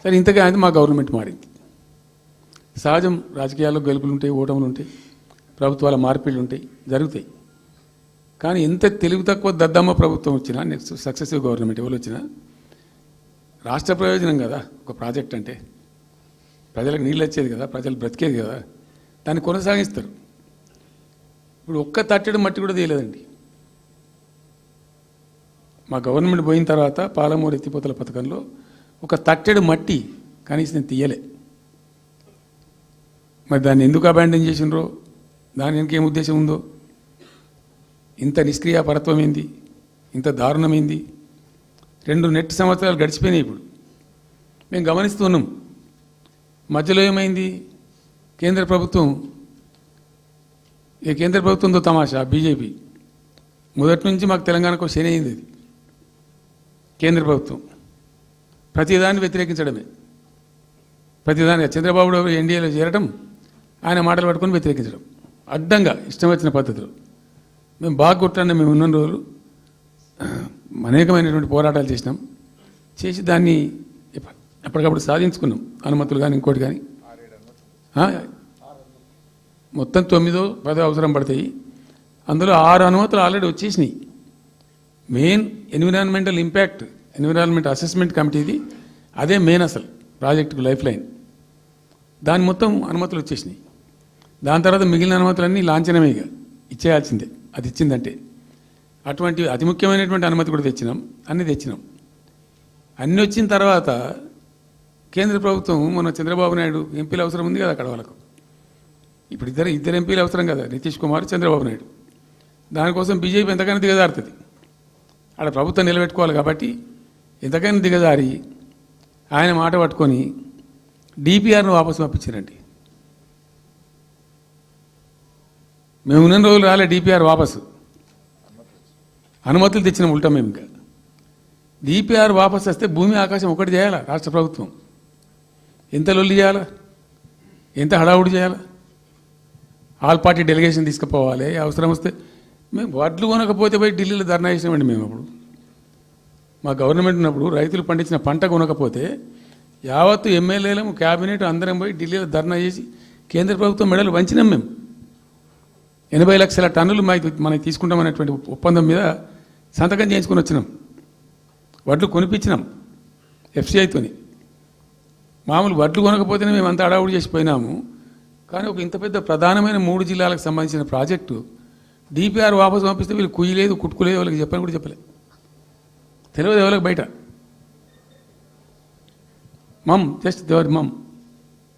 సరే ఇంతగా అయితే మా గవర్నమెంట్ మారింది. సహజం, రాజకీయాల్లో గెలుపులు ఉంటాయి, ఓటములు ఉంటాయి, ప్రభుత్వాల మార్పిళ్ళు ఉంటాయి, జరుగుతాయి. కానీ ఎంత తెలివి తక్కువ దద్దమ్మ ప్రభుత్వం వచ్చినా, నెక్స్ట్ సక్సెసివ్ గవర్నమెంట్ ఎవరు వచ్చినా రాష్ట్ర ప్రయోజనం కదా ఒక ప్రాజెక్ట్ అంటే. ప్రజలకు నీళ్ళు వచ్చేది కదా, ప్రజలు బ్రతికేది కదా, దాన్ని కొనసాగిస్తారు. ఇప్పుడు ఒక్క తట్టెడు మట్టి కూడా తీయలేదండి. మా గవర్నమెంట్ పోయిన తర్వాత పాలమూరు ఎత్తిపోతల పథకంలో ఒక తట్టెడు మట్టి కనీసం తీయలే. మరి దాన్ని ఎందుకు అబాండన్ చేసినరో, దాని వెనక ఏం ఉద్దేశం ఉందో, ఇంత నిష్క్రియాపరత్వం ఏంది, ఇంత దారుణమైంది. 2 నెట్ సంవత్సరాలు గడిచిపోయినాయి. ఇప్పుడు మేము గమనిస్తున్నాం. మధ్యలో ఏమైంది, కేంద్ర ప్రభుత్వంతో తమాషా. బీజేపీ మొదటి నుంచి మాకు తెలంగాణకు శని అయింది. అది కేంద్ర ప్రభుత్వం ప్రతిదాన్ని వ్యతిరేకించడమే. ప్రతిదాన్ని చంద్రబాబు ఎన్డీఏలో చేరటం, ఆయన మాటలు పట్టుకొని వ్యతిరేకించడం, అడ్డంగా ఇష్టం వచ్చిన పద్ధతిలో. మేము బాగా కొట్టాను. మేము ఉన్న రోజులు అనేకమైనటువంటి పోరాటాలు చేసినాం. చేసి దాన్ని ఎప్పటికప్పుడు సాధించుకున్నాం. అనుమతులు కానీ ఇంకోటి కానీ మొత్తం 9-10 అవసరం పడతాయి. అందులో 6 అనుమతులు ఆల్రెడీ వచ్చేసినాయి. Main environmental impact, environment assessment కమిటీది అదే మెయిన్ అసలు ప్రాజెక్టుకు లైఫ్ లైన్. దాని మొత్తం అనుమతులు వచ్చేసినాయి. దాని తర్వాత మిగిలిన అనుమతులన్నీ లాంఛనమే, ఇక ఇచ్చేయాల్సిందే. అది ఇచ్చిందంటే అటువంటి అతి ముఖ్యమైనటువంటి అనుమతి కూడా తెచ్చినాం. అన్నీ తెచ్చినాం. అన్నీ వచ్చిన తర్వాత కేంద్ర ప్రభుత్వం మొన్న చంద్రబాబు నాయుడు ఎంపీలు అవసరం ఉంది కదా అక్కడ వాళ్ళకు. ఇప్పుడు ఇద్దరు ఎంపీలు అవసరం కదా, నితీష్ కుమార్, చంద్రబాబు నాయుడు. దానికోసం బీజేపీ ఎంతకైనా దిగజారుతుంది. ఆడ ప్రభుత్వం నిలబెట్టుకోవాలి కాబట్టి ఎంతకైనా దిగజారి ఆయన మాట పట్టుకొని డిపిఆర్ను వాపసు పంపించారండి. మేము ఉన్న రోజులు రాలే డిపిఆర్ వాపసు. అనుమతులు తెచ్చిన ఉల్టా మేము. ఇంకా డిపిఆర్ వాపసు వస్తే భూమి ఆకాశం ఒకటి చేయాలా రాష్ట్ర ప్రభుత్వం. ఎంత లొల్లి చేయాలా, ఎంత హడావుడి చేయాలా, ఆల్ పార్టీ డెలిగేషన్ తీసుకుపోవాలి. అవసరం వస్తే మేము వడ్లు కొనకపోతే పోయి ఢిల్లీలో ధర్నా చేసామండి. మేము అప్పుడు మా గవర్నమెంట్ ఉన్నప్పుడు రైతులు పండించిన పంట కొనకపోతే యావత్తు ఎమ్మెల్యేలు, క్యాబినెట్ అందరం పోయి ఢిల్లీలో ధర్నా చేసి కేంద్ర ప్రభుత్వం మెడలు వంచినాం. మేము 80 లక్షల టన్నులు మనకి తీసుకుంటామనేటువంటి ఒప్పందం మీద సంతకం చేయించుకొని వచ్చినాం. వడ్లు కొనిపించినాం ఎఫ్సిఐతోని. మామూలు వడ్లు కొనకపోతేనే మేము అంత అడావుడు చేసిపోయినాము. కానీ ఒక ఇంత పెద్ద ప్రధానమైన 3 జిల్లాలకు సంబంధించిన ప్రాజెక్టు డిపిఆర్ వాపసు పంపిస్తే వీళ్ళు కుయ్యలేదు, కుట్టుకోలేదు, వాళ్ళకి చెప్పని కూడా చెప్పలేదు. తెలియదు ఎవరికి బయట. జస్ట్ దేవర్